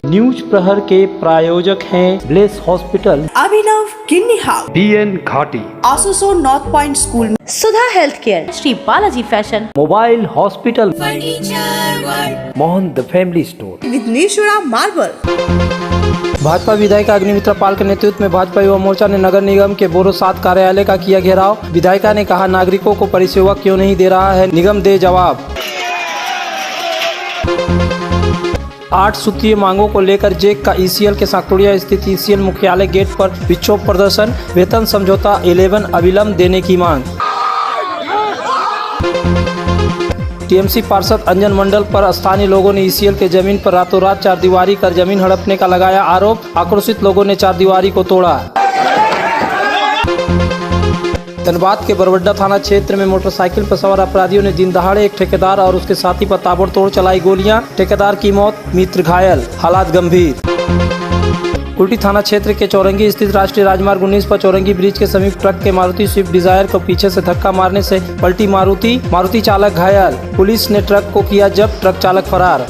News प्रहर के प्रायोजक हैं bless hospital, Abhinav kidney house, DN घाटी, आसोसो north point school, Sudha health care, Shri Balaji fashion, mobile hospital, Mohan the family store, Vighneshwara marble. Bhajpa विधायिका अग्निमित्रा पाल के नेतृत्व में भाजपा युवा मोर्चा ने नगर निगम के बोरो 7 कार्यालय का किया घेराव। विधायिका ने कहा, नागरिकों को परिसेवा क्यों नहीं दे रहा है, निगम दे जवाब। 8 सूत्रीय मांगों को लेकर जेक का ECL के साकटोड़िया स्थित ECL मुख्यालय गेट पर विक्षोभ प्रदर्शन, वेतन समझौता 11 अविलंब देने की मांग। TMC पार्षद अंजन मंडल पर स्थानीय लोगों ने ECL के जमीन पर रातों रात चारदीवारी कर जमीन हड़पने का लगाया आरोप। आक्रोशित लोगों ने चारदीवारी को तोड़ा। धनबाद के बरवड्डा थाना क्षेत्र में मोटरसाइकिल पर सवार अपराधियों ने दिन दहाड़े एक ठेकेदार और उसके साथी पर ताबड़तोड़ चलाई गोलियां। ठेकेदार की मौत, मित्र घायल, हालात गंभीर। कुल्टी थाना क्षेत्र के चौरंगी स्थित राष्ट्रीय राजमार्ग 19 पर चौरंगी ब्रिज के समीप ट्रक के मारुति स्विफ्ट डिजायर को पीछे से धक्का मारने से पलटी मारुति चालक घायल। पुलिस ने ट्रक को किया जब्त, ट्रक चालक फरार।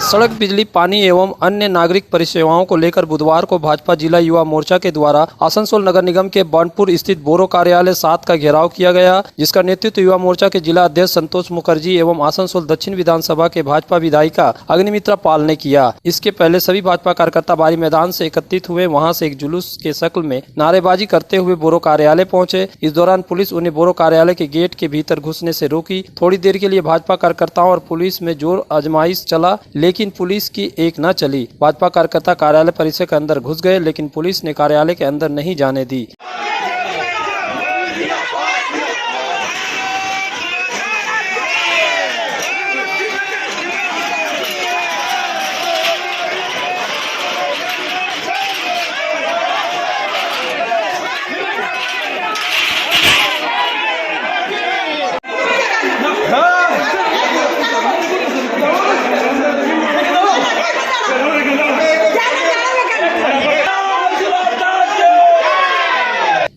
सड़क, बिजली, पानी एवं अन्य नागरिक परिसेवाओं को लेकर बुधवार को भाजपा जिला युवा मोर्चा के द्वारा आसनसोल नगर निगम के बानपुर स्थित बोरो कार्यालय 7 का घेराव किया गया, जिसका नेतृत्व युवा मोर्चा के जिला अध्यक्ष संतोष मुखर्जी एवं आसनसोल दक्षिण विधानसभा के भाजपा विधायिका अग्निमित्रा पाल ने किया। इसके पहले सभी भाजपा कार्यकर्ता बारी मैदान से एकत्रित हुए, वहां से एक जुलूस के शक्ल में नारेबाजी करते हुए बोरो कार्यालय पहुंचे। इस दौरान पुलिस उन्हें बोरो कार्यालय के गेट के भीतर घुसने से रोकी। थोड़ी देर के लिए भाजपा कार्यकर्ताओं और पुलिस में जोर आजमाइश चला, लेकिन पुलिस की एक न चली। भाजपा कार्यकर्ता कार्यालय परिसर के अंदर घुस गए, लेकिन पुलिस ने कार्यालय के अंदर नहीं जाने दी।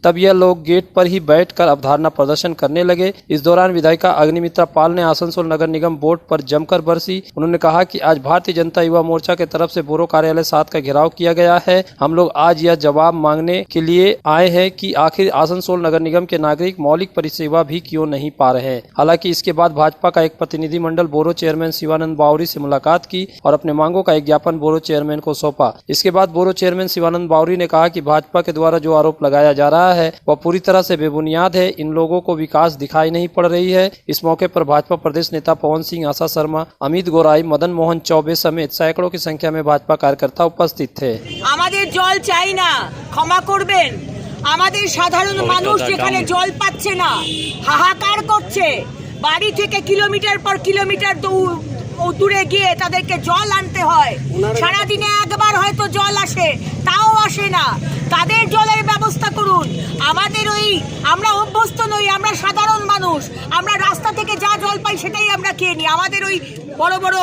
तब यह लोग गेट पर ही बैठकर अवधारणा प्रदर्शन करने लगे। इस दौरान विधायिका अग्निमित्रा पाल ने आसनसोल नगर निगम बोर्ड पर जमकर बरसी। उन्होंने कहा कि आज भारतीय जनता युवा मोर्चा के तरफ से बोरो कार्यालय 7 का घेराव किया गया है। हम लोग आज यह जवाब मांगने के लिए आए हैं कि आखिर आसनसोल नगर निगम के नागरिक मौलिक परिसेवा भी क्यों नहीं पा रहे हैं। हालांकि इसके बाद भाजपा का एक प्रतिनिधिमंडल बोरो चेयरमैन शिवानंद बावरी से मुलाकात की और अपने मांगों का एक ज्ञापन बोरो चेयरमैन को सौंपा। इसके बाद बोरो चेयरमैन शिवानंद बावरी ने कहा कि भाजपा के द्वारा जो आरोप लगाया जा रहा है वह पूरी तरह से बेबुनियाद है। इन लोगों को विकास दिखाई नहीं पड़ रही है। इस मौके पर भाजपा प्रदेश नेता पवन सिंह, आशा शर्मा, अमित गोराई, मदन मोहन चौबे समेत सैकड़ों की संख्या में भाजपा कार्यकर्ता उपस्थित थे। আমাদের জল চাই না, ক্ষমা করবেন। আমাদের সাধারণ মানুষ যেখানে জল পাচ্ছে না, হাহাকার করছে, বাড়ি থেকে কিলোমিটার পর কিলোমিটার দূরে গিয়ে তাদেরকে জল আনতে হয়। সারা দিনে একবার হয়তো জল আসে, তাও আসে না। তাদের জলের ব্যবস্থা করুন। আমাদের আমরা অভ্যস্ত নই, আমরা সাধারণ মানুষ, আমরা রাস্তা থেকে যা জল পাই সেটাই আমরা খেয়ে নিই। আমাদের বড় বড়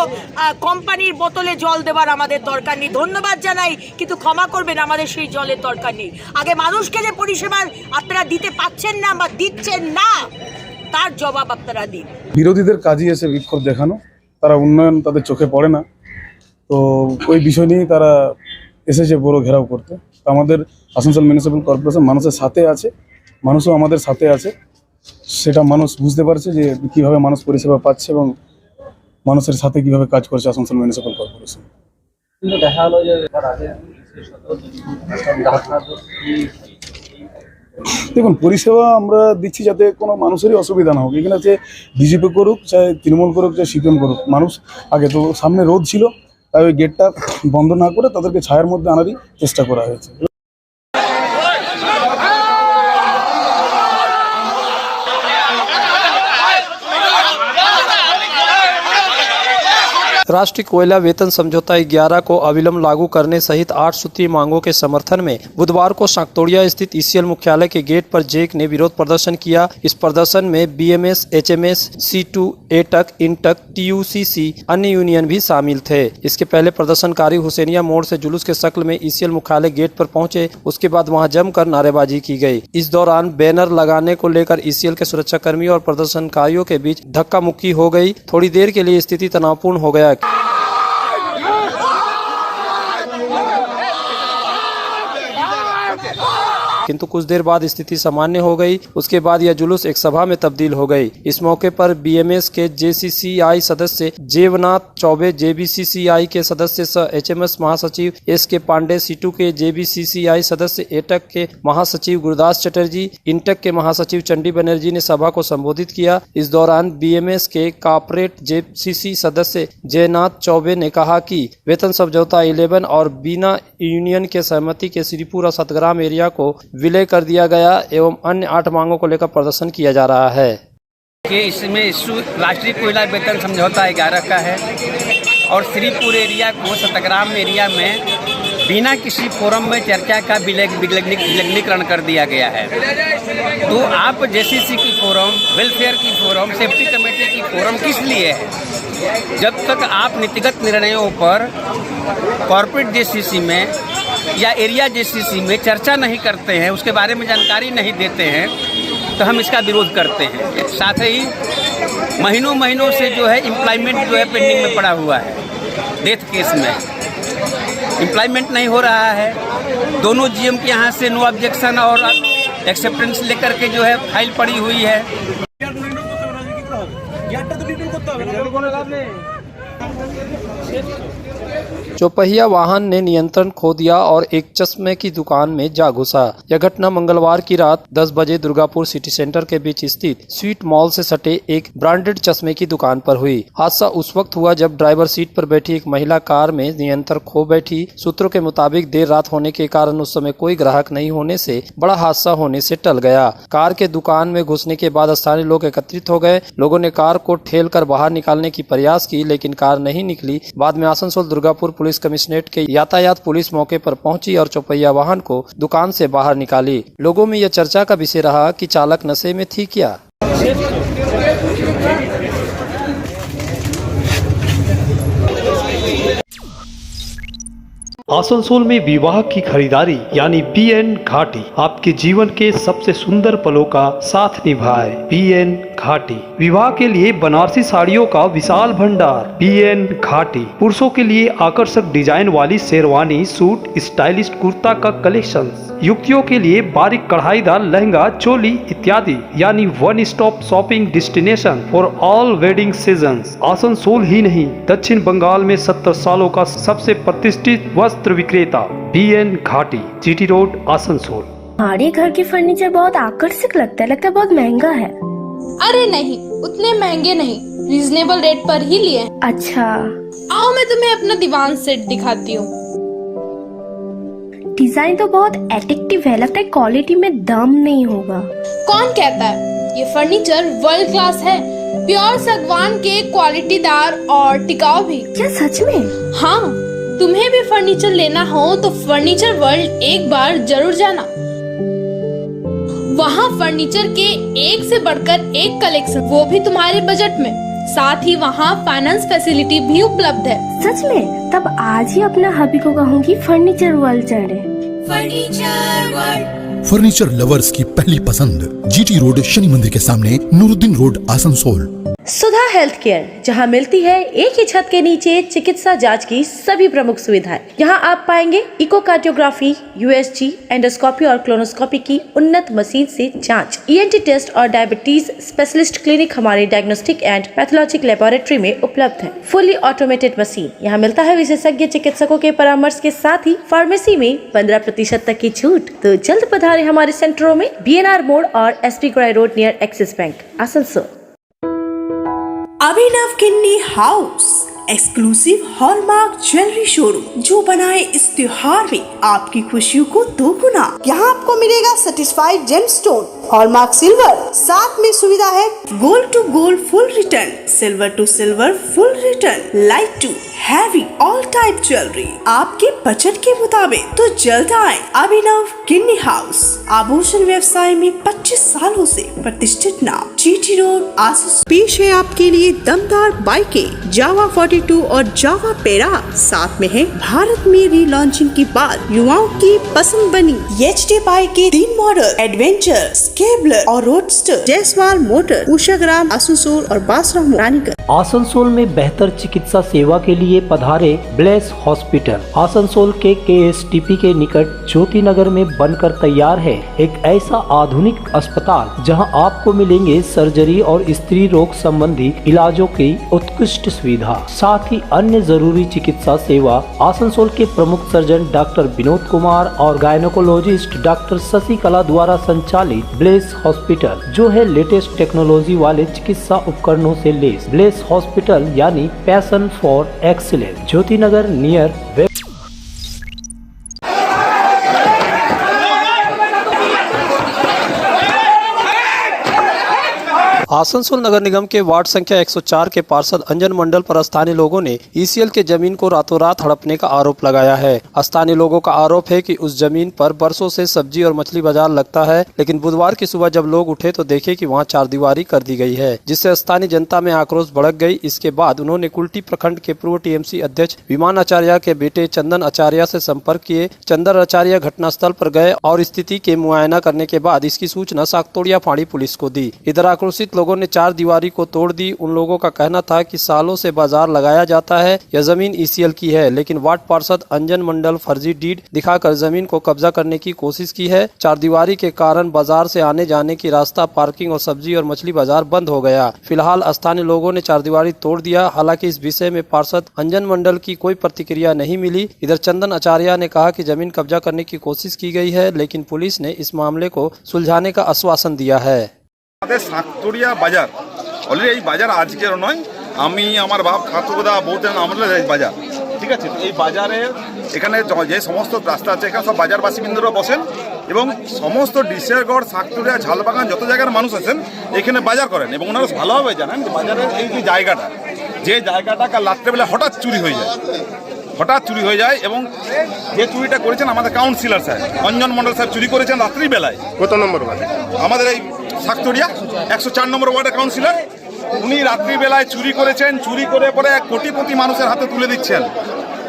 কোম্পানির বোতলে জল দেওয়ার আমাদের দরকার নেই। ধন্যবাদ জানাই, কিন্তু ক্ষমা করবেন, আমাদের সেই জলের দরকার নেই। আগে মানুষকে যে পরিষেবা আপনারা দিতে পাচ্ছেন না বা দিচ্ছেন না, তার জবাব আপনারা দিন। বিরোধীদের কাজই এসে বিক্ষোভ দেখানো, তারা উন্নয়ন তাদের চোখে পড়ে না, তো ওই বিষয় নিয়েই তারা এসেছে বড় ঘেরাও করতে। আমাদের আসানসোল মিউনিসিপ্যাল কর্পোরেশন মানুষের সাথে আছে, মানুষও আমাদের সাথে আছে, সেটা মানুষ বুঝতে পারছে যে কিভাবে মানুষ পরিষেবা পাচ্ছে এবং মানুষের সাথে কিভাবে কাজ করছে আসানসোল মিউনিসিপ্যাল কর্পোরেশন। দেখুন, পরিষেবা আমরা দিচ্ছি যাতে কোনো মানুষেরই অসুবিধা না হোক। এখানে যে বিজেপি করুক, চাहे তৃণমূল করুক, চাहे সিপিএম করুক, মানুষ আগে তো সামনে রোদ ছিল, তাই ওই গেটটা বন্ধ না করে তাদেরকে ছায়ার মধ্যে আনারই চেষ্টা করা হয়েছে। राष्ट्रीय कोयला वेतन समझौता 11 को अविलंब लागू करने सहित 8 सूत्रीय मांगों के समर्थन में बुधवार को शाकतोड़िया स्थित ईसीएल मुख्यालय के गेट पर जेक ने विरोध प्रदर्शन किया। इस प्रदर्शन में BMS, HMS, C2, AITUC, INTUC, TUCC अन्य यूनियन भी शामिल थे। इसके पहले प्रदर्शनकारी हुसैनिया मोड़ से जुलूस के शक्ल में ईसीएल मुख्यालय गेट पर पहुंचे। उसके बाद वहां जमकर नारेबाजी की गई। इस दौरान बैनर लगाने को लेकर ईसीएल के सुरक्षाकर्मी और प्रदर्शनकारियों के बीच धक्का मुक्की हो गई। थोड़ी देर के लिए स्थिति तनावपूर्ण हो गया। किंतु कुछ देर बाद स्थिति सामान्य हो गई। उसके बाद यह जुलूस एक सभा में तब्दील हो गई। इस मौके पर बीएमएस के JCCI सदस्य जेवनाथ चौबे, JBCCI के सदस्य सह HMS महासचिव SK पांडे, C2 के JBCCI सदस्य एटक के महासचिव गुरदास चटर्जी, इंटक के महासचिव चंडी बनर्जी ने सभा को संबोधित किया। इस दौरान बीएमएस के कॉर्पोरेट JCC सदस्य जयनाथ चौबे ने कहा कि वेतन समझौता 11 और बिना यूनियन के सहमति के श्रीपुर और सतग्राम एरिया को विलय कर दिया गया एवं अन्य 8 मांगों को लेकर प्रदर्शन किया जा रहा है। कि इसमें राष्ट्रीय कोयला वेतन समझौता 11 का है और श्रीपुर एरिया को सतग्राम एरिया में बिना किसी फोरम में चर्चा का विलग्नीकरण कर दिया गया है। तो आप JCC की फोरम, वेलफेयर की फोरम, सेफ्टी कमेटी की फोरम किस लिए है? जब तक आप नीतिगत निर्णयों पर कॉर्पोरेट JCC में या एरिया JCC में चर्चा नहीं करते हैं, उसके बारे में जानकारी नहीं देते हैं, तो हम इसका विरोध करते हैं। साथ ही महीनों से जो है एम्प्लॉयमेंट जो है पेंडिंग में पड़ा हुआ है। डेथ केस में एम्प्लॉयमेंट नहीं हो रहा है। दोनों GM के यहाँ से नो ऑब्जेक्शन और एक्सेप्टेंस लेकर के जो है फाइल पड़ी हुई है। चौपहिया वाहन ने नियंत्रण खो दिया और एक चश्मे की दुकान में जा घुसा। यह घटना मंगलवार की रात 10 बजे दुर्गापुर सिटी सेंटर के बीच स्थित स्वीट मॉल से सटे एक ब्रांडेड चश्मे की दुकान पर हुई। हादसा उस वक्त हुआ जब ड्राइवर सीट पर बैठी एक महिला कार में नियंत्रण खो बैठी। सूत्रों के मुताबिक देर रात होने के कारण उस समय कोई ग्राहक नहीं होने से बड़ा हादसा होने से टल गया। कार के दुकान में घुसने के बाद स्थानीय लोग एकत्रित हो गए। लोगों ने कार को ठेल कर बाहर निकालने की प्रयास की, लेकिन कार नहीं निकली। बाद में आसनसोल दुर्गापुर पुलिस कमिश्नरेट के यातायात पुलिस मौके पर पहुंची और चौपहिया वाहन को दुकान से बाहर निकाली। लोगों में यह चर्चा का विषय रहा कि चालक नशे में थी क्या। आसनसोल में विवाह की खरीदारी यानी BN घाटी आपके जीवन के सबसे सुंदर पलों का साथ निभाए। BN घाटी विवाह के लिए बनारसी साड़ियों का विशाल भंडार। BN घाटी पुरुषों के लिए आकर्षक डिजाइन वाली शेरवानी, सूट, स्टाइलिश कुर्ता का कलेक्शन, युवतियों के लिए बारीक कढ़ाईदार लहंगा, चोली इत्यादि, यानी one stop shopping destination for all wedding seasons. Asansol ही नहीं, दक्षिण बंगाल में 70 सालों का सबसे प्रतिष्ठित वस्त्र विक्रेता BN घाटी, GT रोड, आसनसोल। हमारे घर के फर्नीचर बहुत आकर्षक लगता है बहुत महंगा है। अरे नहीं, उतने महंगे नहीं, रीजनेबल रेट पर ही लिए। अच्छा, आओ मैं तुम्हें अपना दीवान सेट दिखाती हूँ। डिजाइन तो बहुत एट्रैक्टिव है, लगता है क्वालिटी में दम नहीं होगा। कौन कहता है? ये फर्नीचर वर्ल्ड क्लास है, प्योर सागवान के, क्वालिटीदार और टिकाऊ भी। क्या सच में? हाँ, तुम्हें भी फर्नीचर लेना हो तो फर्नीचर वर्ल्ड एक बार जरूर जाना। वहाँ फर्नीचर के एक से बढ़कर एक कलेक्शन, वो भी तुम्हारे बजट में। साथ ही वहाँ फाइनेंस फैसिलिटी भी उपलब्ध है। सच में? तब आज ही अपना हबी को कहूँगी फर्नीचर वर्ल्ड चढ़े। फर्नीचर लवर्स की पहली पसंद, GT रोड, शनि मंदिर के सामने, नूरुद्दीन रोड, आसनसोल। सुधा हेल्थ केयर, जहां मिलती है एक ही छत के नीचे चिकित्सा जांच की सभी प्रमुख सुविधाएं। यहां आप पाएंगे इकोकार्डियोग्राफी, USG, एंडोस्कोपी और क्लोनोस्कोपी की उन्नत मशीन से जांच, ENT टेस्ट और डायबिटीज स्पेशलिस्ट क्लिनिक हमारे डायग्नोस्टिक एंड पैथोलॉजिक लेबोरेटरी में उपलब्ध है। फुली ऑटोमेटेड मशीन, यहाँ मिलता है विशेषज्ञ चिकित्सकों के परामर्श के साथ ही फार्मेसी में 15% तक की छूट। तो जल्द पधारे हमारे सेंटरों में, BNR मोड़ और SP ग्राई road near axis bank, Asansol. Abhinav kidney house, exclusive hallmark jewellery showroom जो बनाए इस त्योहार में आपकी खुशियों को दोगुना। यहाँ आपको मिलेगा सर्टिफाइड जेमस्टोन, हॉलमार्क सिल्वर, साथ में सुविधा है gold to gold full return, silver to silver full return, light to heavy all type jewellery आपके बजट के मुताबिक। तो जल्द आए अभिनव किन्नी हाउस, आभूषण व्यवसाय में 25 सालों से प्रतिष्ठित नाम, जीटी रोड आसुस। पेश है आपके लिए दमदार बाइकें जावा 42 और जावा पेरा, साथ में है भारत में रीलॉन्चिंग के बाद युवाओं की पसंद बनी एचडी बाइक के 3 मॉडल, एडवेंचर, स्केबलर और रोडस्टर, जयसवाल मोटर, उषाग्राम, आसनसोल और बासराम रानीगंज। आसनसोल में बेहतर चिकित्सा सेवा के लिए पधारे ब्लेस हॉस्पिटल। आसनसोल के KSTP के निकट ज्योति नगर में बनकर तैयार है एक ऐसा आधुनिक अस्पताल जहां आपको मिलेंगे सर्जरी और स्त्री रोग संबंधी इलाजों की उत्कृष्ट सुविधा, साथ ही अन्य जरूरी चिकित्सा सेवा। आसनसोल के प्रमुख सर्जन डॉक्टर विनोद कुमार और गायनोकोलॉजिस्ट डॉक्टर शशिकला द्वारा संचालित ब्लेस हॉस्पिटल, जो है लेटेस्ट टेक्नोलॉजी वाले चिकित्सा उपकरणों से लेस। ब्लेस हॉस्पिटल यानी passion for excellence, Jyoti Nagar near वेब। आसनसोल नगर निगम के वार्ड संख्या 104 के पार्षद अंजन मंडल पर स्थानीय लोगों ने ECL के जमीन को रातों रात हड़पने का आरोप लगाया है। स्थानीय लोगों का आरोप है कि उस जमीन पर बरसों से सब्जी और मछली बाजार लगता है, लेकिन बुधवार की सुबह जब लोग उठे तो देखे कि वहां चारदीवारी कर दी गई है, जिससे स्थानीय जनता में आक्रोश भड़क गई। इसके बाद उन्होंने कुल्टी प्रखंड के पूर्व TMC अध्यक्ष विमान आचार्य के बेटे चंदन आचार्य से संपर्क किए। चंदन आचार्य घटनास्थल पर गए और स्थिति के मुआयना करने के बाद इसकी सूचना सागतोड़िया फाड़ी पुलिस को दी। इधर आक्रोशित लोगों ने चार दीवारी को तोड़ दी। उन लोगों का कहना था कि सालों से बाजार लगाया जाता है, यह जमीन ECL की है, लेकिन वार्ड पार्षद अंजन मंडल फर्जी डीड दिखाकर जमीन को कब्जा करने की कोशिश की है। चार दीवारी के कारण बाजार से आने जाने की रास्ता, पार्किंग और सब्जी और मछली बाजार बंद हो गया। फिलहाल स्थानीय लोगों ने चार दीवारी तोड़ दिया। हालांकि इस विषय में पार्षद अंजन मंडल की कोई प्रतिक्रिया नहीं मिली। इधर चंदन आचार्य ने कहा कि जमीन कब्जा करने की कोशिश की गई है, लेकिन पुलिस ने इस मामले को सुलझाने का आश्वासन दिया है। সাগতোড়িয়া বাজার অলরেডি এই বাজার আজকের নয়, আমি আমার বাপ ঠাকুরদা বলতেন আমাদের এই বাজার, ঠিক আছে। তো এই বাজারে এখানে যে সমস্ত রাস্তা আছে এখানে সব বাজার বাসিন্দারা বসেন এবং সমস্ত ডিসেরগড়, সাগতোড়িয়া, ঝালবাগান যত জায়গার মানুষ আছেন এখানে বাজার করেন এবং ওনারা ভালোভাবে জানেন যে বাজারের এই যে জায়গাটা কাল রাত্রেবেলা হঠাৎ চুরি হয়ে যায় এবং যে চুরিটা করেছেন আমাদের কাউন্সিলর সাহেব অঞ্জন মন্ডল সাহেব চুরি করেছেন রাত্রিবেলায়। কত নম্বর ওয়ার্ড? আমাদের এই সাগতোড়িয়া 104 নম্বর ওয়ার্ডের কাউন্সিলর, উনি রাত্রিবেলায় চুরি করেছেন। চুরি করে পরে এক কোটিপতি মানুষের হাতে তুলে দিচ্ছেন,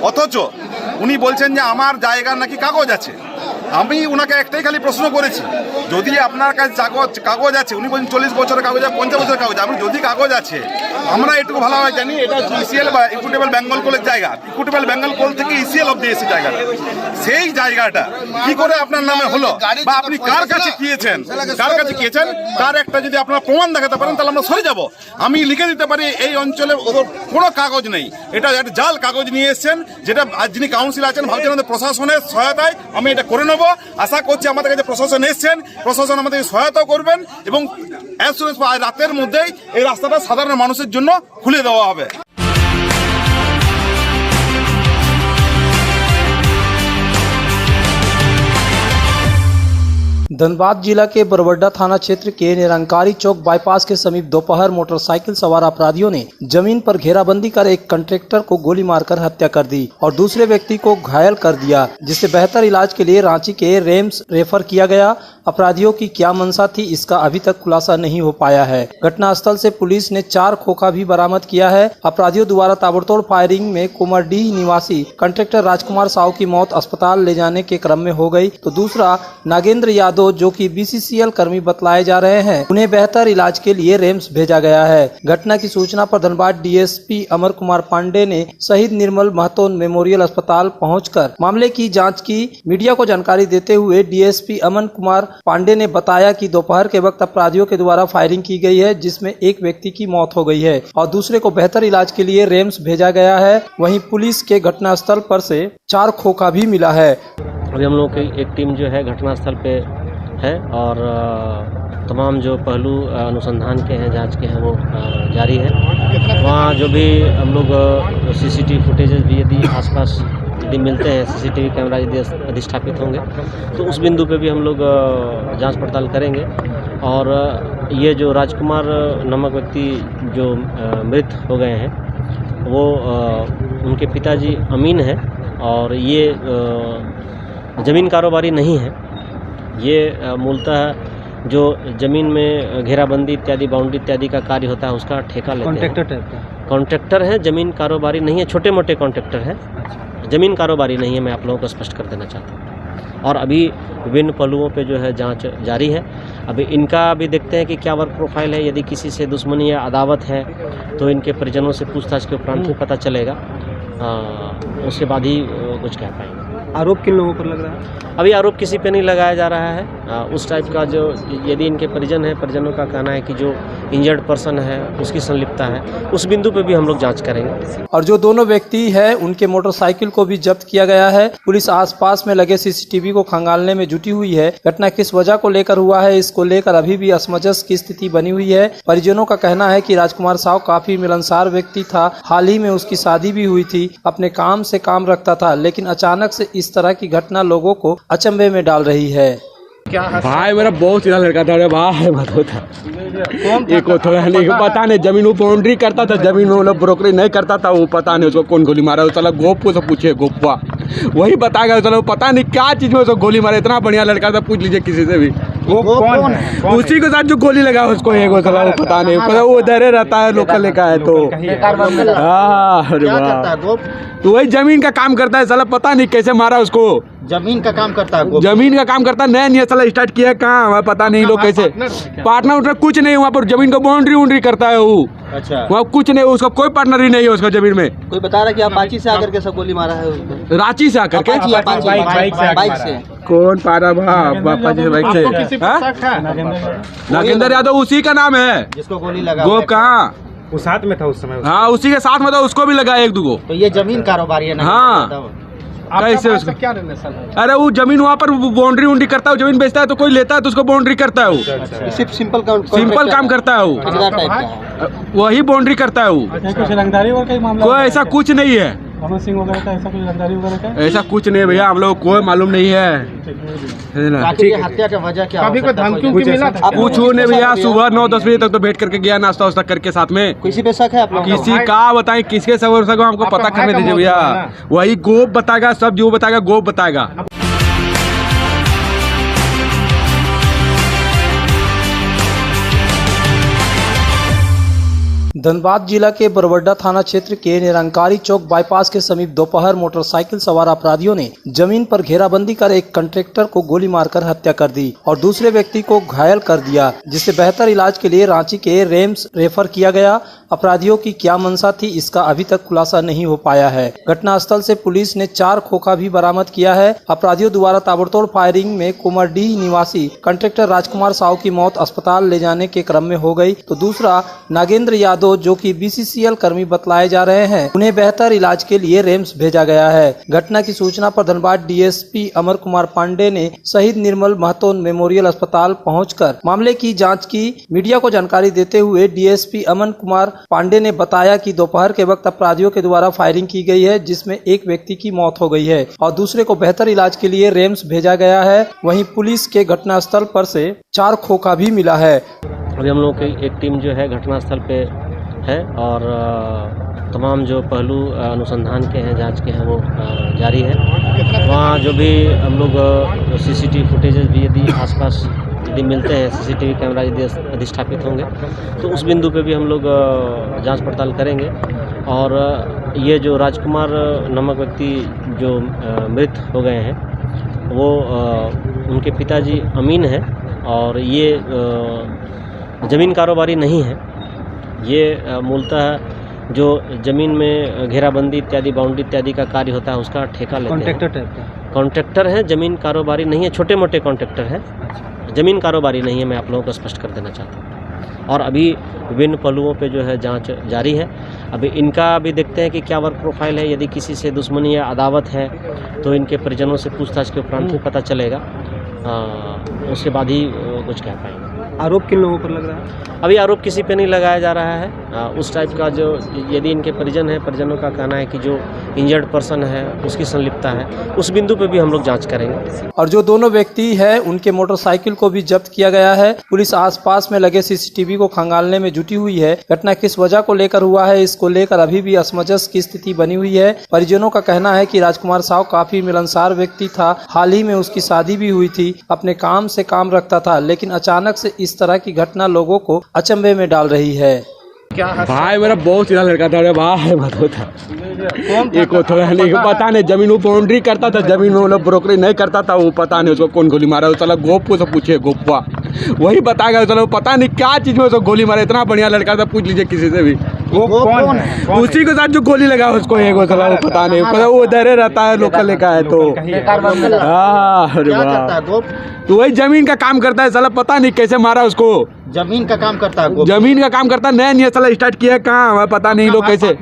অথচ উনি বলছেন যে আমার জায়গার নাকি কাগজ আছে। আমি ওনাকে একটাই খালি প্রশ্ন করেছি, যদি আপনার কাছে কাগজ আছে, উনি বলছেন 40 বছরের কাগজ, 50 বছরের কাগজ, আমি যদি কাগজ আছে, আমরা এটুকু ভালোভাবে জানি এটা ECL বা ইকুইটেবল বেঙ্গল কোলের জায়গা, ইকুইটেবল বেঙ্গল কোল থেকে ECL অব্দি এসে জায়গাটা, সেই জায়গাটা কি করে আপনার নামে হলো বা আপনি কার কাছে গিয়েছেন তার একটা যদি আপনারা প্রমাণ দেখাতে পারেন তাহলে আমরা সরে যাব। আমি লিখে দিতে পারি এই অঞ্চলে কোনো কাগজ নেই, এটা একটা জাল কাগজ নিয়ে এসেছেন, যেটা আজ যিনি কাউন্সিল আছেন ভাবছেন আমাদের প্রশাসনের সহায়তায় আমি এটা করে নেব। আশা করছি আমাদের কাছে প্রশাসন এসছেন, প্রশাসন আমাদের সহায়তা করবেন এবং রাতের মধ্যেই এই রাস্তাটা সাধারণ মানুষের জন্য খুলে দেওয়া হবে। धनबाद जिला के बरवड्डा थाना क्षेत्र के निरंकारी चौक बाईपास के समीप दोपहर मोटरसाइकिल सवार अपराधियों ने जमीन पर घेराबंदी कर एक कंट्रैक्टर को गोली मारकर हत्या कर दी और दूसरे व्यक्ति को घायल कर दिया, जिसे बेहतर इलाज के लिए रांची के रेम्स रेफर किया गया। अपराधियों की क्या मंशा थी, इसका अभी तक खुलासा नहीं हो पाया है। घटनास्थल से पुलिस ने 4 खोखा भी बरामद किया है। अपराधियों द्वारा ताबड़तोड़ फायरिंग में कुमरडीह निवासी कंट्रैक्टर राजकुमार साहू की मौत अस्पताल ले जाने के क्रम में हो गई, तो दूसरा नागेंद्र यादव जो कि BCCL कर्मी बतलाए जा रहे हैं, उन्हें बेहतर इलाज के लिए रेम्स भेजा गया है। घटना की सूचना पर धनबाद DSP अमर कुमार पांडे ने शहीद निर्मल महतो मेमोरियल अस्पताल पहुंचकर मामले की जांच की। मीडिया को जानकारी देते हुए DSP अमन कुमार पांडे ने बताया कि दोपहर के वक्त अपराधियों के द्वारा फायरिंग की गई है, जिसमें एक व्यक्ति की मौत हो गई है और दूसरे को बेहतर इलाज के लिए रेम्स भेजा गया है। वहीं पुलिस के घटनास्थल पर से 4 खोखा भी मिला है। अभी हम लोग की एक टीम जो है घटनास्थल पे है और तमाम जो पहलू अनुसंधान के हैं, जांच के हैं, वो जारी है। वहाँ जो भी हम लोग CCTV फुटेजेस भी यदि आसपास यदि मिलते हैं, CCTV कैमरा यदि अधिष्ठापित होंगे तो उस बिंदु पे भी हम लोग जांच पड़ताल करेंगे। और ये जो राजकुमार नामक व्यक्ति जो मृत हो गए हैं वो उनके पिताजी अमीन हैं और ये ज़मीन कारोबारी नहीं है। ये मूलतः जो ज़मीन में घेराबंदी इत्यादि बाउंड्री इत्यादि का कार्य होता है उसका ठेका लेते हैं। कॉन्ट्रैक्टर है, ज़मीन कारोबारी नहीं है, छोटे मोटे कॉन्ट्रैक्टर है, ज़मीन कारोबारी नहीं है। मैं आप लोगों को स्पष्ट कर देना चाहता हूँ। और अभी विभिन्न पहलुओं पे जो है जांच जारी है। अभी इनका भी देखते हैं कि क्या वर्क प्रोफाइल है। यदि किसी से दुश्मनी या अदावत है तो इनके परिजनों से पूछताछ के उपरांत ही पता चलेगा, उसके बाद ही कुछ कह पाएंगे। आरोप किन लोगों पर लग रहा है? अभी आरोप किसी पे नहीं लगाया जा रहा है। उस टाइप का जो यदि इनके परिजन है, परिजनों का कहना है कि जो इंजर्ड पर्सन है उसकी संलिप्तता है, उस बिंदु पे भी हम लोग जांच करेंगे। और जो दोनों व्यक्ति है उनके मोटरसाइकिल को भी जब्त किया गया है। पुलिस आसपास में लगे CCTV को खंगालने में जुटी हुई है। घटना किस वजह को लेकर हुआ है, इसको लेकर अभी भी असमंजस की स्थिति बनी हुई है। परिजनों का कहना है कि राजकुमार साव काफी मिलनसार व्यक्ति था, हाल ही में उसकी शादी भी हुई थी, अपने काम से काम रखता था, लेकिन अचानक से इस तरह की घटना लोगों को अचंभे में डाल रही है। भाई मेरा बहुत सीधा लड़का था, अरे भाई मत होता एक को थोड़ा नहीं पता नहीं, जमीन वो बाउंड्री करता था, जमीन में वो लोग ब्रोकरी नहीं करता था, वो पता नहीं उसको कौन गोली मारा। चला गोप से पूछे, गोपा वही बताएगा। चलो पता नहीं क्या चीज में उसको गोली मारा, इतना बढ़िया लड़का था, पूछ लीजिए किसी से भी। वो कौन है? उसी के साथ जो गोली लगा उसको एक चला, वो पता नहीं, पता वो उधर रहता है, लोकल लेका है तो तो वही जमीन का काम करता है साला, पता नहीं कैसे मारा उसको। जमीन का काम करता है, जमीन का काम करता है, नया नया साला स्टार्ट किया कहाँ, वहाँ पता नहीं लोग कैसे पार्टनर कुछ नहीं, वहाँ पर जमीन का बाउंड्री वुंड्री करता है वो। अच्छा, वहाँ कुछ नहीं, उसका कोई पार्टनर ही नहीं है उसका जमीन में। कोई बता रहा कि अपाची से आकर के सब गोली मारा है उसको। रांची से आकर के बाइक से कौन पारा अपाची से, बाइक से नागेंद्र यादव उसी का नाम है जिसको गोली लगा। गोप कहाँ वो साथ में था उस समय? हाँ उसी के साथ में था, उसको भी लगा एक दो। तो ये जमीन कारोबारी है ना? हाँ कैसे उसको क्या रिलेशन है? अरे वो जमीन वहाँ पर बाउंड्री वुंड्री करता है, जमीन बेचता है तो कोई लेता है तो उसको बाउंड्री करता है वो। सिर्फ सिंपल काम करता है वो, वही बाउंड्री करता है वो। कोई ऐसा कुछ नहीं है, ऐसा कुछ नहीं भैया, हम लोग कोई मालूम नहीं है। हत्या की वजह क्या? अभी कोई धमकी मिला? कुछ नहीं भैया, सुबह 9-10 बजे तक तो बैठ करके गया नाश्ता वास्ता करके साथ में। किसी पे शक है आप लोग? किसी का बताएं, किसके सबर हमको पता करने दीजिए भैया, वही गोप बताएगा, सब जो बताएगा गोप बताएगा। धनबाद जिला के बरवड्डा थाना क्षेत्र के निरंकारी चौक बाईपास के समीप दोपहर मोटरसाइकिल सवार अपराधियों ने जमीन पर घेराबंदी कर एक कंट्रैक्टर को गोली मारकर हत्या कर दी और दूसरे व्यक्ति को घायल कर दिया, जिसे बेहतर इलाज के लिए रांची के रेम्स रेफर किया गया। अपराधियों की क्या मंशा थी, इसका अभी तक खुलासा नहीं हो पाया है। घटनास्थल से पुलिस ने 4 खोखा भी बरामद किया है। अपराधियों द्वारा ताबड़तोड़ फायरिंग में कुमरडीह निवासी कंट्रैक्टर राजकुमार साव की मौत अस्पताल ले जाने के क्रम में हो गई, तो दूसरा नागेंद्र यादव जो कि BCCL कर्मी बतलाए जा रहे हैं, उन्हें बेहतर इलाज के लिए रेम्स भेजा गया है। घटना की सूचना पर धनबाद DSP अमर कुमार पांडे ने शहीद निर्मल महतो मेमोरियल अस्पताल पहुंचकर मामले की जांच की। मीडिया को जानकारी देते हुए DSP अमन कुमार पांडे ने बताया कि दोपहर के वक्त अपराधियों के द्वारा फायरिंग की गई है, जिसमें एक व्यक्ति की मौत हो गई है और दूसरे को बेहतर इलाज के लिए रेम्स भेजा गया है। वहीं पुलिस के घटनास्थल पर से 4 खोखा भी मिला है। अभी हम लोग की एक टीम जो है घटनास्थल पे है और तमाम जो पहलू अनुसंधान के हैं, जांच के हैं, वो जारी है। वहाँ जो भी हम लोग CCTV फुटेजेस भी यदि आसपास यदि मिलते हैं, CCTV कैमरा यदि अधिष्ठापित होंगे तो उस बिंदु पे भी हम लोग जांच पड़ताल करेंगे। और ये जो राजकुमार नामक व्यक्ति जो मृत हो गए हैं वो उनके पिताजी अमीन हैं और ये ज़मीन कारोबारी नहीं है। ये मूलतः जो ज़मीन में घेराबंदी इत्यादि बाउंड्री इत्यादि का कार्य होता है उसका ठेका लेते हैं। कॉन्ट्रैक्टर है, ज़मीन कारोबारी नहीं है, छोटे मोटे कॉन्ट्रैक्टर है, ज़मीन कारोबारी नहीं है। मैं आप लोगों को स्पष्ट कर देना चाहता हूँ। और अभी विभिन्न पहलुओं पे जो है जांच जारी है। अभी इनका भी देखते हैं कि क्या वर्क प्रोफाइल है। यदि किसी से दुश्मनी या अदावत है तो इनके परिजनों से पूछताछ के उपरांत ही पता चलेगा, उसके बाद ही कुछ कह पाएंगे। आरोप किन लोगों पर लग रहा है? अभी आरोप किसी पे नहीं लगाया जा रहा है। उस टाइप का जो यदि इनके परिजन है, परिजनों का कहना है कि जो इंजर्ड पर्सन है उसकी संलिप्तता है, उस बिंदु पे भी हम लोग जांच करेंगे। और जो दोनों व्यक्ति है उनके मोटरसाइकिल को भी जब्त किया गया है। पुलिस आसपास में लगे सीसीटीवी को खंगालने में जुटी हुई है। घटना किस वजह को लेकर हुआ है, इसको लेकर अभी भी असमंजस की स्थिति बनी हुई है। परिजनों का कहना है कि राजकुमार साव काफी मिलनसार व्यक्ति था, हाल ही में उसकी शादी भी हुई थी, अपने काम से काम रखता था, लेकिन अचानक से इस तरह की घटना लोगों को अचंभे में डाल रही है। भाई मेरा बहुत सीधा लड़का था, भाई मत होता एक को थोड़ा नहीं पता नहीं, जमीन वो बाउंड्री करता था, जमीन में मतलब ब्रोकरी नहीं करता था, वो पता नहीं उसको कौन गोली मारा। साला गोप को सब पूछे, गोपवा वही बताएगा। चलो पता नहीं क्या चीज में उसको गोली मारा, इतना बढ़िया लड़का था, पूछ लीजिए किसी से भी। उसी के साथ जो गोली लगा उसको एक साला वो पता नहीं, वो डरे रहता है, लोकल लेका है तो तो वही जमीन का काम करता है साला, पता नहीं कैसे मारा उसको। जमीन का काम करता है, जमीन का काम करता है, नया नया साला स्टार्ट किया है, कहाँ पता नहीं लोग कैसे।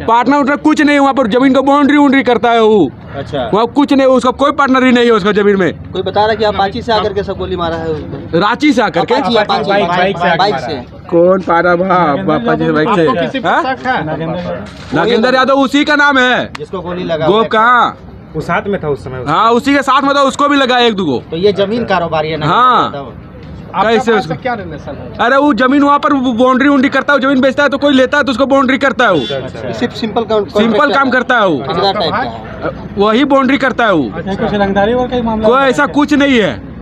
पार्टनर उतना कुछ नहीं, वहाँ पर जमीन को बाउंड्री वुंड्री करता है वो। अच्छा, वहाँ कुछ नहीं, उसका कोई पार्टनर ही नहीं है उसका जमीन में। कोई बता रहा है कि अपाची से आकर के सब गोली मारा है उसको। रांची से आकर के बाइक से कौन पारा बापा जी बाइक से? नागेंद्र यादव उसी का नाम है जिसको गोली लगा। गोप कहाँ वो साथ में था उस समय? हाँ उसी के साथ में था, उसको भी लगा एक दो। तो ये जमीन कारोबारी है ना? हाँ कैसे उसको क्या रिलेशन है? अरे वो जमीन वहाँ पर बाउंड्री वुंड्री करता है, जमीन बेचता है तो कोई लेता है तो उसको बाउंड्री करता है वो। सिर्फ सिंपल काम करता है वो, वही बाउंड्री करता है वो। कोई ऐसा कुछ नहीं है,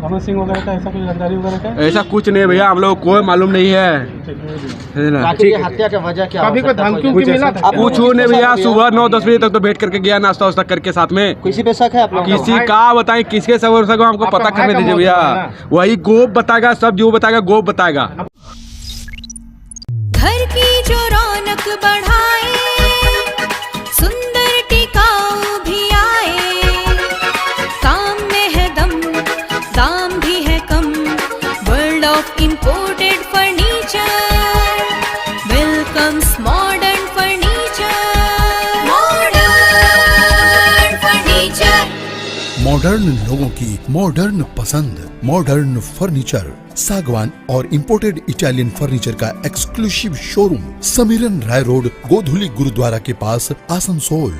ऐसा कुछ नहीं भैया, हम लोग कोई मालूम नहीं है। हत्या का वजह क्या? पूछो नहीं भैया, सुबह 9-10 बजे तक तो बैठ करके गया, नाश्ता वास्ता करके साथ में। किसी पे शक है आप लोग? किसी का बताएं, किसके शक हमको पता करने दीजिए भैया। वही गोप बताएगा, सब जो बताएगा गोप बताएगा। घर की जो रौनक बढ़ाए, सुंदर टिकाऊ भी आए, काम में है दम, दाम भी है कम, world of imported furniture welcomes modern furniture. Modern furniture, modern लोगों की मॉडर्न पसंद, मॉडर्न फर्नीचर, सागवान और इंपोर्टेड इटालियन फर्नीचर का exclusive showroom, Samiran Roy road, Godhuli gurdwara के पास, आसनसोल।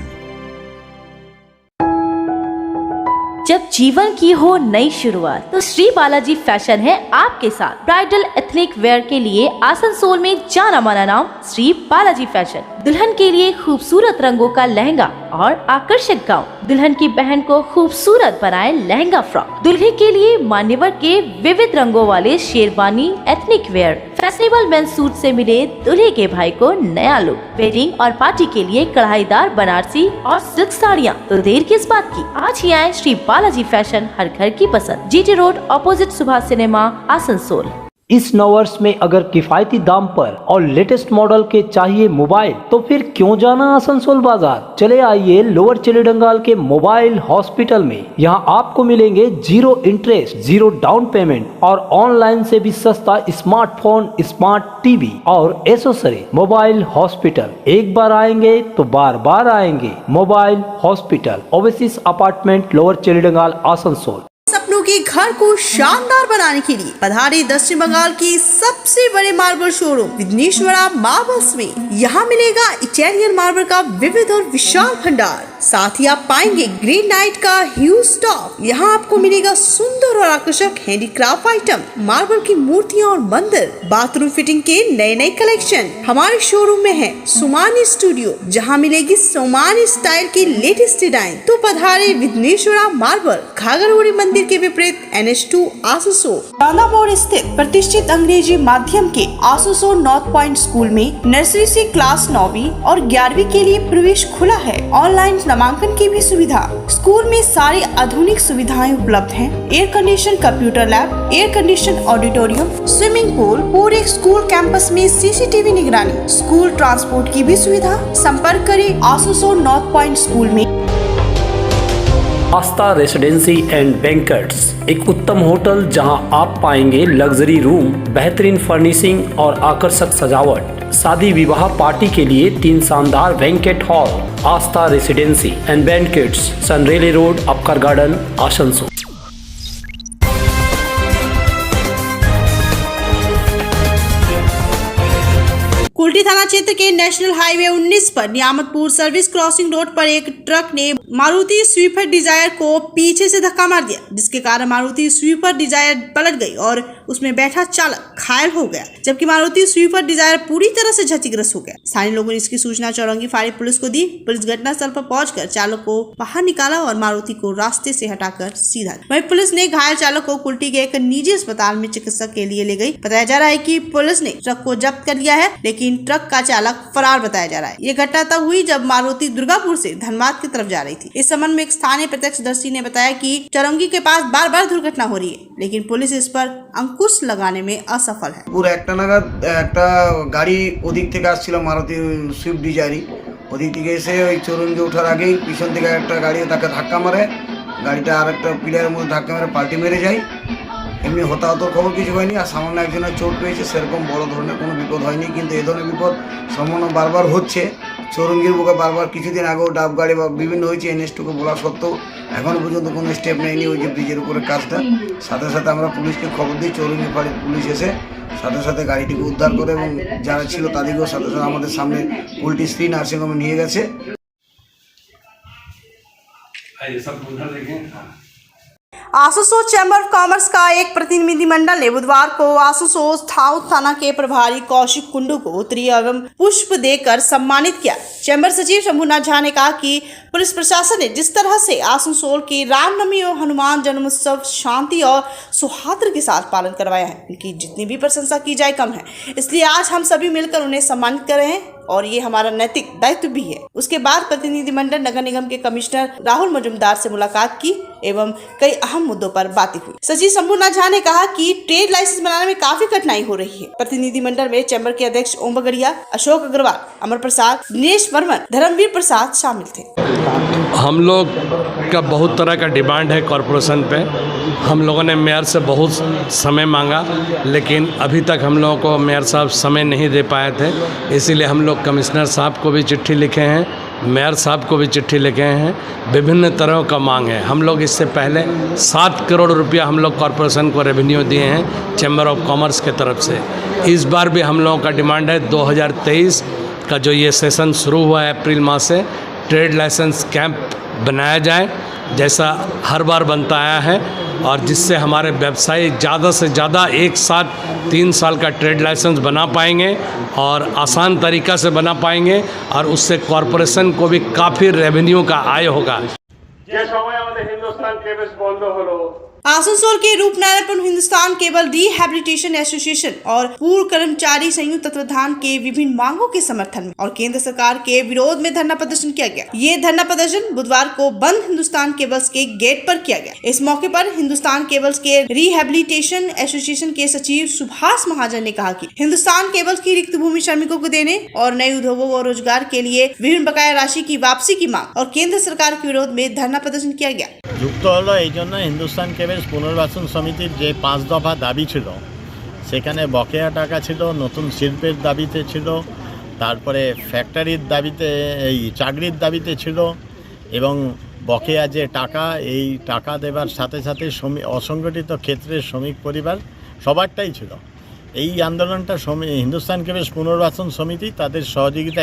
जब जीवन की हो नई शुरुआत तो श्री बालाजी फैशन है आपके साथ। ब्राइडल एथनिक वेयर के लिए आसनसोल में जाना माना नाम श्री बालाजी फैशन। दुल्हन के लिए खूबसूरत रंगों का लहंगा और आकर्षक गाउन, दुल्हन की बहन को खूबसूरत बनाए लहंगा फ्रॉक, दुल्हे के लिए मान्यवर के विविध रंगों वाले sherwani ethnic wear, fashionable men's suit से मिले दूल्हे के भाई को नया लुक, वेडिंग और पार्टी के लिए कढ़ाईदार बनारसी और सिल्क साड़ियाँ। तो देर किस बात की, आज ही आए श्री बालाजी फैशन, हर घर की पसंद, GT road opposite Subhash cinema, Asansol. इस नववर्ष में अगर किफायती दाम पर और लेटेस्ट मॉडल के चाहिए मोबाइल तो फिर क्यों जाना आसनसोल बाजार। चले आइए लोअर चिलीडंगाल के मोबाइल हॉस्पिटल में। यहाँ आपको मिलेंगे 0 इंटरेस्ट, 0 डाउन पेमेंट और ऑनलाइन से भी सस्ता स्मार्टफोन, स्मार्ट टीवी और एसेसरी। मोबाइल हॉस्पिटल, एक बार आएंगे तो बार बार आएंगे। Mobile hospital, oasis apartment, lower Chilidangal, Asansol. सपनों के घर को शानदार बनाने के लिए पधारे दक्षिण बंगाल की सबसे बड़े मार्बल शोरूम विघ्नेश्वरा मार्बल्स में। यहाँ मिलेगा इटालियन मार्बल का विविध और विशाल भंडार, साथ ही आप पाएंगे ग्रेनाइट का ह्यूज स्टॉक। यहाँ आपको मिलेगा सुंदर और आकर्षक हैंडीक्राफ्ट आइटम, मार्बल की मूर्तियाँ और मंदिर, बाथरूम फिटिंग के नए नए कलेक्शन। हमारे शोरूम में है सोमानी स्टूडियो, जहाँ मिलेगी सोमानी स्टाइल की लेटेस्ट डिजाइन। तो पधारे विघ्नेश्वरा मार्बल, घाघरगुड़ी मंदिर के विपरीत NH2 आसनसोल। राधा मोड़ स्थित प्रतिष्ठित अंग्रेजी माध्यम के आसनसोल नॉर्थ पॉइंट स्कूल में नर्सरी से क्लास 9वीं और 11वीं के लिए प्रवेश खुला है। ऑनलाइन नामांकन की भी सुविधा। स्कूल में सारी आधुनिक सुविधाएं उपलब्ध हैं। Air condition computer lab, air condition auditorium, swimming pool, पूरे स्कूल कैंपस में CCTV निगरानी, स्कूल ट्रांसपोर्ट की भी सुविधा। संपर्क करें आसनसोल नॉर्थ पॉइंट स्कूल में। आस्था रेसिडेंसी एंड बैंक्वेट्स, एक उत्तम होटल जहां आप पाएंगे लग्जरी रूम, बेहतरीन फर्निशिंग और आकर्षक सजावट। शादी विवाह पार्टी के लिए 3 शानदार banquet hall. Astha residency and banquets, Senraleigh road, Upkar garden, Asansol. Kulti थाना क्षेत्र के नेशनल हाईवे 19 पर नियामतपुर सर्विस क्रॉसिंग रोड पर एक ट्रक ने मारुति स्विफ्ट डिजायर को पीछे से धक्का मार दिया, जिसके कारण मारुति स्विफ्ट डिजायर पलट गई और उसमें बैठा चालक घायल हो गया, जबकि मारुति स्विफ्ट डिजायर पूरी तरह से क्षतिग्रस्त हो गया। स्थानीय लोगों ने इसकी सूचना चौरंगी फायरिंग पुलिस को दी। पुलिस घटनास्थल पर पहुंचकर चालक को बाहर निकाला और मारुति को रास्ते से हटाकर सीधा। वहीं पुलिस ने घायल चालक को कुल्टी के एक निजी अस्पताल में चिकित्सा के लिए ले गई। बताया जा रहा है कि पुलिस ने ट्रक को जब्त कर लिया है, लेकिन ट्रक का चालक फरार बताया जा रहा है। ये घटना तब हुई जब मारुति दुर्गापुर से धनबाद की तरफ जा रही थी। इस संबंध में एक स्थानीय प्रत्यक्षदर्शी ने बताया कि चौरंगी के पास बार बार दुर्घटना हो रही है, लेकिन पुलिस इस पर अंकुश लगाने में असफल है। पूरा একটা নাগাদ একটা গাড়ি ওদিক থেকে আসছিল, মারুতি সুইফট ডিজায়ারি ওদিক থেকে এসে ওই চৌরঙ্গি ওঠার আগেই পিছন থেকে একটা গাড়ি তাকে ধাক্কা মারে, গাড়িটা আরেকটা পিলারের মধ্যে ধাক্কা মেরে পাল্টি মেরে যায়। এমনি হতাহতর খবর কিছু হয়নি, আর সামান্য একজনের চোট পেয়েছে, সেরকম বড় ধরনের কোনো বিপদ হয়নি। কিন্তু এই ধরনের বিপদ সম্ভাবনা বারবার হচ্ছে। চৌরঙ্গির বুকে বারবার কিছুদিন আগেও ডাব গাড়ি বা বিভিন্ন হয়েছে, এনএসটুকে বলা সত্ত্বেও এখনও পর্যন্ত কোনো স্টেপ নেয়নি ওই যে ব্রিজের উপরে কাজটা। সাথে সাথে আমরা পুলিশকে খবর দিই, চৌরঙ্গি ফাঁড়ির পুলিশ এসে সাথে সাথে গাড়িটিকে উদ্ধার করে এবং যারা ছিল তাদেরকেও সাথে সাথে আমাদের সামনে কুল্টি স্ত্রী নার্সিংহোমে নিয়ে গেছে। आसुसोस चैम्बर ऑफ कॉमर्स का एक प्रतिनिधिमंडल ने बुधवार को आसुसोस थाना के प्रभारी कौशिक कुंडू को उत्तरीय एवं पुष्प देकर सम्मानित किया। चैम्बर सचिव शंभुनाथ झा ने कहा कि पुलिस प्रशासन ने जिस तरह से आसनसोल की रामनवमी और हनुमान जन्मोत्सव शांति और सौहार्द के साथ पालन करवाया है, उनकी जितनी भी प्रशंसा की जाए कम है। इसलिए आज हम सभी मिलकर उन्हें सम्मानित कर रहे हैं और ये हमारा नैतिक दायित्व भी है। उसके बाद प्रतिनिधिमंडल नगर निगम के कमिश्नर राहुल मजुमदार से मुलाकात की एवं कई अहम मुद्दों पर बातें हुई। सचिव शंभुनाथ झा ने कहा कि ट्रेड लाइसेंस बनाने में काफी कठिनाई हो रही है। प्रतिनिधिमंडल में चैम्बर के अध्यक्ष ओम बगड़िया, अशोक अग्रवाल, अमर प्रसाद, दिनेश वर्मन, धर्मवीर प्रसाद शामिल थे। हम लोग का बहुत तरह का डिमांड है कॉरपोरेशन पे। हम लोगों ने मेयर से बहुत समय मांगा, लेकिन अभी तक हम लोगों को मेयर साहब समय नहीं दे पाए थे। इसीलिए हम लोग कमिश्नर साहब को भी चिट्ठी लिखे हैं, मेयर साहब को भी चिट्ठी लिखे हैं। विभिन्न तरह का मांग है। हम लोग इससे पहले 7 करोड़ रुपया हम लोग कॉरपोरेशन को रेवेन्यू दिए हैं चैम्बर ऑफ कॉमर्स के तरफ से। इस बार भी हम लोगों का डिमांड है 2023 का जो ये सेशन शुरू हुआ है अप्रैल माह से, ट्रेड लाइसेंस कैंप बनाया जाए जैसा हर बार बनता आया है, और जिससे हमारे व्यवसायी ज़्यादा से ज़्यादा एक साथ 3 साल का ट्रेड लाइसेंस बना पाएंगे और आसान तरीक़ा से बना पाएंगे, और उससे कॉरपोरेशन को भी काफ़ी रेवेन्यू का आय होगा। आसनसोल के Rupnarayanpur Hindustan cable rehabilitation association और पूर्व कर्मचारी संयुक्त तत्वाधान के विभिन्न मांगों के समर्थन में और केंद्र सरकार के विरोध में धरना प्रदर्शन किया गया। ये धरना प्रदर्शन बुधवार को बंद हिंदुस्तान केबल्स के गेट पर किया गया। इस मौके पर हिंदुस्तान केबल्स के रिहैबिलिटेशन एसोसिएशन के सचिव सुभाष महाजन ने कहा कि हिंदुस्तान केबल्स की रिक्त भूमि श्रमिकों को देने और नए उद्योगों और रोजगार के लिए विभिन्न बकाया राशि की वापसी की मांग और केंद्र सरकार के विरोध में धरना प्रदर्शन किया गया। যুক্ত হলো এই জন্য হিন্দুস্তান কেবলস পুনর্বাসন সমিতির যে 5 দফা দাবি ছিল, সেখানে বকেয়া টাকা ছিল, নতুন শিল্পের দাবিতে ছিল, তারপরে ফ্যাক্টরির দাবিতে, এই চাকরির দাবিতে ছিল, এবং বকেয়া যে টাকা, এই টাকা দেবার সাথে সাথে অসংগঠিত ক্ষেত্রের শ্রমিক পরিবার সবারটাই ছিল। এই আন্দোলনটা হিন্দুস্তান কেবলস পুনর্বাসন সমিতি তাদের সহযোগিতা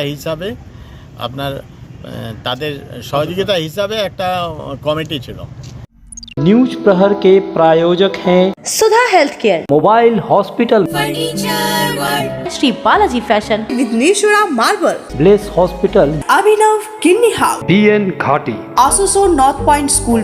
হিসাবে একটা কমিটি ছিল। न्यूज प्रहर के प्रायोजक हैं Sudha health care, mobile hospital, Shri Balaji fashion, Vighneshwara marble, bless hospital, Abhinav kidney house, BN घाटी, आसुसोल नॉर्थ पॉइंट स्कूल।